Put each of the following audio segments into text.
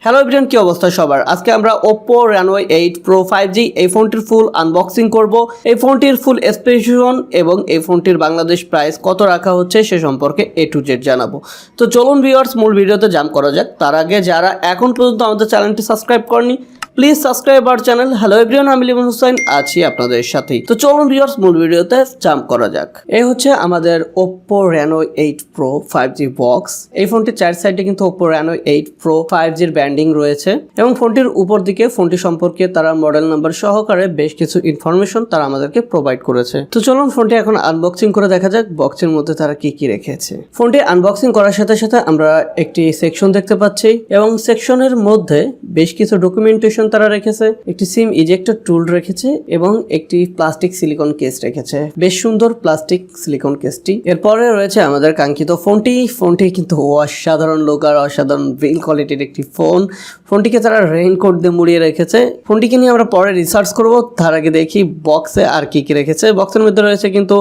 Hello everyone, কি অবস্থা সবার? আজকে আমরা Oppo Reno 8 Pro 5G এই ফোনটির ফুল আনবক্সিং করব। এই ফোনটির ফুল স্পেসিফিকেশন এবং এই ফোনটির বাংলাদেশ প্রাইস কত রাখা হচ্ছে সে সম্পর্কে A to Z জানাবো। তো চলুন ভিউয়ার্স, মূল ভিডিওতে জাম্প করা যাক। তার আগে যারা এখন পর্যন্ত আমাদের চ্যানেলটি সাবস্ক্রাইব করেনি, please subscribe our channel. Hello everyone, আমি লিমন হুসাইন আছি আপনাদের সাথেই। তো চলুন ভিউয়ার্স, মূল ভিডিওতে জাম্প করা যাক। এই হচ্ছে আমাদের Oppo Reno 8 Pro 5G box. এই ফোনটির চার সাইডে কিন্তু Oppo Reno 8 Pro 5G এর ব্র্যান্ডিং রয়েছে এবং ফোনটির উপর দিকে ফোনটি সম্পর্কে তারা মডেল নাম্বার সহকারে বেশ কিছু ইনফরমেশন তারা আমাদেরকে প্রোভাইড করেছে। তো চলুন ফোনটি এখন আনবক্সিং করে দেখা যাক বক্সের মধ্যে তারা কি কি রেখেছে। ফোনটি আনবক্সিং করার সাথে সাথে আমরা একটি সেকশন দেখতে পাচ্ছি এবং সেকশনের মধ্যে বেশ কিছু ডকুমেন্টেশন তারা রেখেছে, একটি সিম ইজেক্টর টুল রেখেছে এবং একটি প্লাস্টিক সিলিকন কেস রেখেছে। বেশ সুন্দর প্লাস্টিক সিলিকন কেসটি। এরপরে রয়েছে আমাদের কাঙ্ক্ষিত ফোনটি কিন্তু অসাধারণ লুক আর অসাধারণ বিল্ড কোয়ালিটির একটি ফোনটিকে তারা রেইনকোট দিয়ে মুড়িয়ে রেখেছে। ফোনটিকে নিয়ে আমরা পরে রিসার্চ করব, তার আগে দেখি বক্সে আর কি কি রেখেছে। বক্সের মধ্যে রয়েছে কিন্তু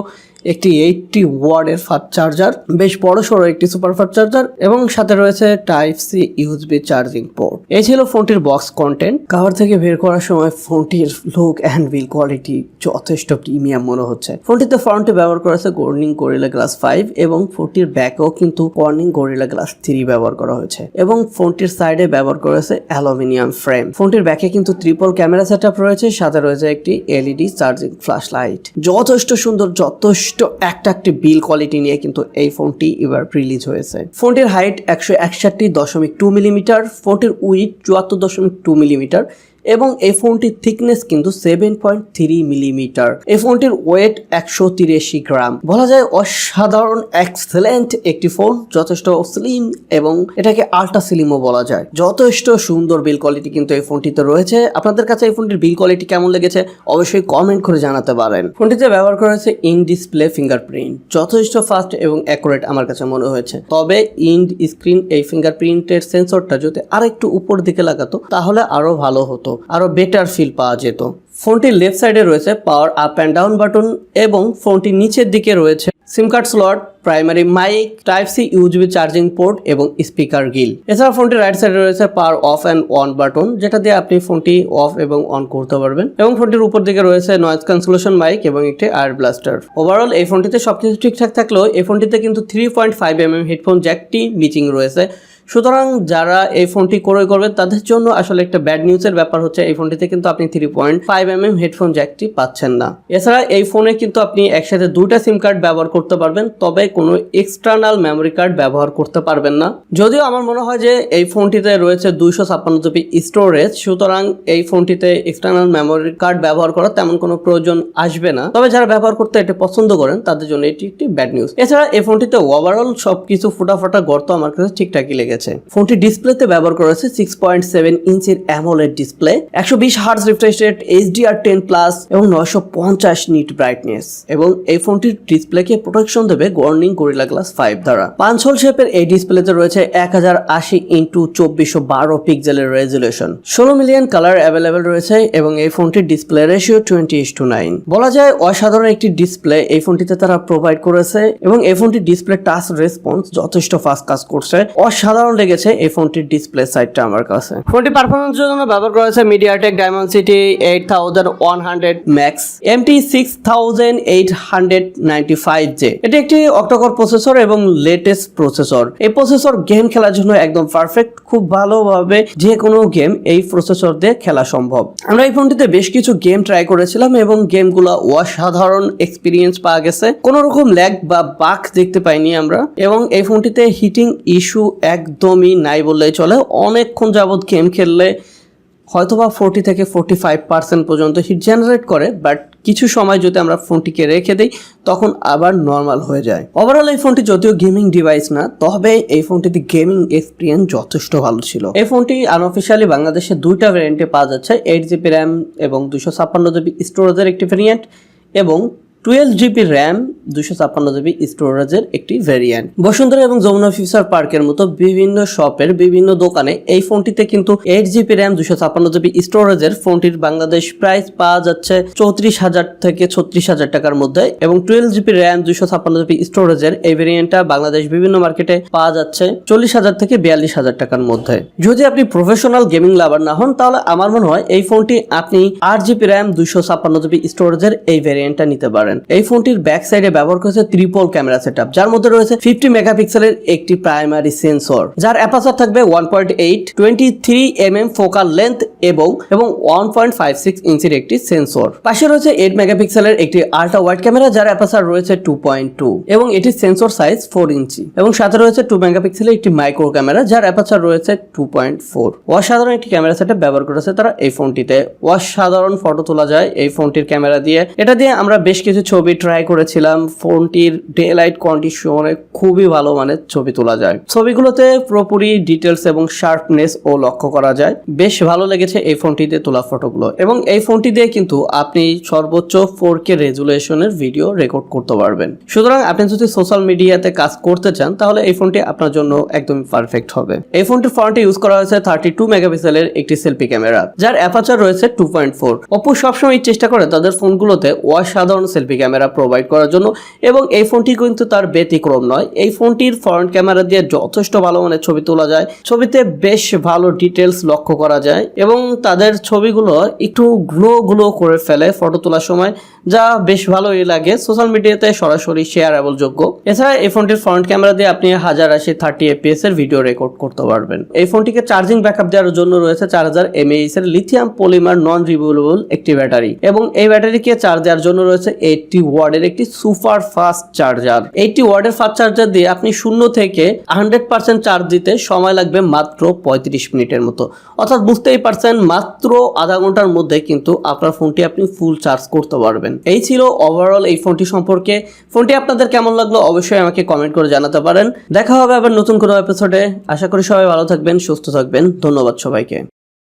একটি 80 ওয়াটের ফাস্ট চার্জার, বেশ বড় সড়ো একটি সুপার ফাস্ট চার্জার এবং সাথে রয়েছে type C USB charging port. এই ছিল ফোনটির বক্স কন্টেন্ট। কভার থেকে বের করার সময় ফোনটির লুক অ্যান্ড বিল্ড কোয়ালিটি যথেষ্ট প্রিমিয়াম মনে হচ্ছে। ফোনটিতে ফ্রন্টে ব্যবহার করা হয়েছে কর্নিং গরিলা গ্লাস 5 এবং ফোনটির ব্যাকেও কিন্তু কর্নিং গরিলা গ্লাস 3 ব্যবহার করা হয়েছে এবং ফোনটির সাইডে ব্যবহার করা হয়েছে অ্যালুমিনিয়াম ফ্রেম। ফোনটির ব্যাকে কিন্তু ট্রিপল ক্যামেরা সেটআপ রয়েছে, সাথে রয়েছে একটি এলইডি চার্জিং ফ্ল্যাশ লাইট। যথেষ্ট সুন্দর, যথেষ্ট একটা বিল কোয়ালিটি নিয়ে কিন্তু এই ফোনটি এবার রিলিজ হয়েছে। ফোনটির হাইট 161.2 মিলিমিটার, ফোনটির উইথ 74.2 মিলিমিটার এবং এই ফোনটির থিকনেস কিন্তু 7.3 মিলিমিটার। এই ফোনটির ওয়েট 183 গ্রাম। বলা যায় অসাধারণ এক্সেলেন্ট একটি ফোন, যথেষ্ট স্লিম এবং এটাকে আল্ট্রা স্লিমও বলা যায়। যথেষ্ট সুন্দর বিল কোয়ালিটি কিন্তু এই ফোনটিতে রয়েছে। আপনাদের কাছে এই ফোনটির বিল কোয়ালিটি কেমন লেগেছে অবশ্যই কমেন্ট করে জানাতে পারেন। ফোনটিতে ব্যবহার করা হয়েছে ইন ডিসপ্লে ফিঙ্গারপ্রিন্ট, যথেষ্ট ফাস্ট এবং অ্যাকুরেট আমার কাছে মনে হয়েছে। তবে ইন স্ক্রিন এই ফিঙ্গারপ্রিন্টের সেন্সরটা যদি আরেকটু উপর দিকে লাগাতো তাহলে আরো ভালো হতো, আরো বেটার ফিল পাওয়া যেত। ফোনটির লেফট সাইডে রয়েছে power up and down button এবং ফোনটির নিচের দিকে রয়েছে SIM card slot, primary mic, type C USB charging port এবং স্পিকার গিল। এছাড়া ফোনটির রাইট সাইডে রয়েছে power off and on button, যেটা দিয়ে আপনি ফোনটি অফ এবং অন করতে পারবেন এবং ফোনটির উপর দিকে রয়েছে নয়েজ ক্যান্সেলেশন মাইক এবং একটি এয়ার ব্লাস্টার। ওভারঅল এই ফোনটিতে সবকিছু ঠিকঠাক থাকলেও এই ফোনটিতে কিন্তু 3.5mm হেডফোন জ্যাকটি মিচিং রয়েছে। সুতরাং যারা এই ফোনটি ক্রয় করবেন তাদের জন্য আসলে একটা ব্যাড নিউজের ব্যাপার হচ্ছে এই ফোনটিতে কিন্তু আপনি 3.5mm হেডফোন জ্যাকটি পাচ্ছেন না। এছাড়া এই ফোনে কিন্তু আপনি একসাথে দুইটা সিম কার্ড ব্যবহার করতে পারবেন, তবে কোনো এক্সটার্নাল মেমোরি কার্ড ব্যবহার করতে পারবেন না। যদিও আমার মনে হয় যে এই ফোনটিতে রয়েছে 256 জিবি স্টোরেজ, সুতরাং এই ফোনটিতে এক্সটার্নাল মেমোরি কার্ড ব্যবহার করার তেমন কোনো প্রয়োজন আসবে না। তবে যারা ব্যবহার করতে এটা পছন্দ করেন তাদের জন্য এটি একটি ব্যাড নিউজ। এছাড়া এই ফোনটিতে ওভারঅল সবকিছু ফোটা গর্ত আমার কাছে ঠিকঠাকই লেগেছে। ফোনটি ডিসপ্লেতে ব্যবহার করা হয়েছে 6.7 ইঞ্চির AMOLED display, 120 hertz refresh rate, HDR10+ এবং 950 নিট ব্রাইটনেস এবং এই ফোনটির ডিসপ্লেকে প্রোটেকশন দেবে কর্নিং গরিলা গ্লাস 5 দ্বারা। 5 হোল শেপের এই ডিসপ্লেতে রয়েছে 1080x2412 পিক্সেলের রেজুলেশন, 16 মিলিয়ন কালার অ্যাভেলেবেল রয়েছে এবং এই ফোনটির ডিসপ্লে রেশিও 20:9। বলা যায় অসাধারণ একটি ডিসপ্লে এই ফোনটিতে তারা প্রোভাইড করেছে এবং এই ফোনটির ডিসপ্লে টাচ রেসপন্স যথেষ্ট ফাস্ট কাজ করছে। অসাধারণ লেগেছে এই ফোনটির ডিসপ্লে সাইডটা আমার কাছে। ফোনটি পারফরম্যান্সের জন্য ব্যবহার করা হয়েছে MediaTek Dimensity 8100 max MT 6895J। এটি একটি অক্টাকোর প্রসেসর এবং লেটেস্ট প্রসেসর। এই প্রসেসর গেম খেলার জন্য একদম পারফেক্ট, খুব ভালোভাবে যে কোনো গেম এই প্রসেসর দিয়ে খেলা সম্ভব। আমরা এই ফোনটিতে বেশ কিছু গেম ট্রাই করেছিলাম এবং গেমগুলো অসাধারণ এক্সপিরিয়েন্স পাওয়া গেছে, কোনো রকম ল্যাগ বা বাগ দেখতে পাইনি আমরা এবং এই ফোনটিতে হিটিং ইস্যু একদমই নাই বললেই চলে। অনেকক্ষণ যাবত গেম খেললে হয়তোবা 40 থেকে 45% পর্যন্ত হিট জেনারেট করে, বাট কিছু সময় যদি আমরা ফোনটিকে রেখে দিই তখন আবার নর্মাল হয়ে যায়। ওভারঅল এই ফোনটি যদিও গেমিং ডিভাইস না, তবে এই ফোনটিতে গেমিং এক্সপিরিয়েন্স যথেষ্ট ভালো ছিল। এই ফোনটি আনঅফিশিয়ালি বাংলাদেশে দুইটা ভ্যারিয়েন্টে পাওয়া যাচ্ছে, 8GB র্যাম এবং 256GB স্টোরেজের একটি ভ্যারিয়েন্ট এবং 12GB র্যাম 256GB স্টোরেজের একটি ভেরিয়েন্ট। বসুন্ধরা এবং যমুনা ফিউচার পার্কের মতো বিভিন্ন শপের বিভিন্ন দোকানে এই ফোনটিতে কিন্তু 8GB র্যাম 256GB স্টোরেজের ফোনটির বাংলাদেশ প্রাইস পাওয়া যাচ্ছে 34,000 থেকে 36,000 টাকার মধ্যে, এবং 12GB র্যাম 256GB স্টোরেজের এই ভেরিয়েন্টটা বাংলাদেশ বিভিন্ন মার্কেটে পাওয়া যাচ্ছে 40,000 থেকে 42,000 টাকার মধ্যে। যদি আপনি প্রফেশনাল গেমিং লাভার না হন তাহলে আমার মনে হয় এই ফোনটি আপনি 8GB র্যাম 256GB স্টোরেজের এই ভেরিয়েন্টটা নিতে পারেন। এই ফোনটির ব্যাক সাইডে ব্যবহার করেছে ট্রিপল ক্যামেরা সেটআপ, যার মধ্যে রয়েছে 50 মেগাপিক্সেলের একটি প্রাইমারি সেন্সর, যার অ্যাপারচার থাকবে 1.8, 23mm ফোকাল লেন্থ এবং 1.56 ইঞ্চির একটি সেন্সর। পাশে রয়েছে 8 মেগাপিক্সেলের একটি আল্ট্রা ওয়াইড ক্যামেরা, যার অ্যাপারচার রয়েছে 2.2 এবং এটির সেন্সর সাইজ 4 ইঞ্চি, এবং সাথে রয়েছে 2 মেগাপিক্সেলের একটি মাইক্রো ক্যামেরা, যার অ্যাপারচার রয়েছে 2.4। অসাধারণ একটি ক্যামেরা সেটআপ ব্যবহার করেছে তারা এই ফোনটিতে। অসাধারণ ফটো তোলা যায় এই ফোনটির ক্যামেরা দিয়ে। এটা দিয়ে আমরা বেশ কিছু ছবি ট্রাই করেছিলাম। ফোনটির ডে লাইট কন্ডিশনে খুবই ভালো মানের ছবি তোলা যায়। ছবিগুলোতে পুরোপুরি ডিটেলস এবং শার্পনেস ও লক্ষ্য করা যায়। বেশ ভালো লেগেছে এই ফোনটিতে তোলা ফটোগুলো, এবং এই ফোনটি দিয়ে কিন্তু আপনি সর্বোচ্চ 4K রেজুলেশনের ভিডিও রেকর্ড করতে পারবেন। সুতরাং আপনি যদি সোশ্যাল মিডিয়াতে কাজ করতে চান তাহলে এই ফোনটি আপনার জন্য একদম পারফেক্ট হবে। এই ফোনটির ফ্রন্টে ইউজ করা হয়েছে 32 মেগাপিক্সেলের একটি সেলফি ক্যামেরা, যার অ্যাপারচার রয়েছে 2.4। Oppo সবসময় চেষ্টা করে তাদের ফোনগুলোতে অসাধারণ সেলফি ক্যামেরা প্রোভাইড করার জন্য, এবং এই ফোনটি কিন্তু তার ব্যতিক্রম নয়। এই ফোনটির ফ্রন্ট ক্যামেরা দিয়ে যথেষ্ট ভালো মানের ছবি তোলা যায়। ছবিতে বেশ ভালো ডিটেলস লক্ষ্য করা যায়, এবং তাদের ছবিগুলো একটু গ্লো করে ফেলে ফটো তোলার সময়, যা বেশ ভালোই লাগে। সোশ্যাল মিডিয়াতে সরাসরি শেয়ারেবল যোগ্য। এছাড়া এই ফোনটির ফ্রন্ট ক্যামেরা দিয়ে আপনি 1080 30 fps এর ভিডিও রেকর্ড করতে পারবেন। এই ফোনটিকে চার্জিং ব্যাকআপ দেওয়ার জন্য রয়েছে 4000 mAh এর লিথিয়াম পলিমার নন রিমুভেবল একটি ব্যাটারি, এবং এই ব্যাটারিকে চার্জ দেওয়ার জন্য রয়েছে 80 ওয়াটের একটি সুপার ফাস্ট চার্জার। 80 ওয়াটের ফাস্ট চার্জার দিয়ে আপনি 0 থেকে 100% চার্জ দিতে সময় লাগবে মাত্র 35 মিনিটের মতো, অর্থাৎ বুঝতেই পারছেন মাত্র আধা ঘন্টার মধ্যে কিন্তু আপনার ফোনটি আপনি ফুল চার্জ করতে পারবেন। এই ছিল ওভারঅল এই ফোনটি সম্পর্কে। ফোনটি আপনাদের কেমন লাগলো অবশ্যই আমাকে কমেন্ট করে জানাতে পারেন। দেখা হবে আবার নতুন কোনো এপিসোডে। আশা করি সবাই ভালো থাকবেন, সুস্থ থাকবেন। ধন্যবাদ সবাইকে।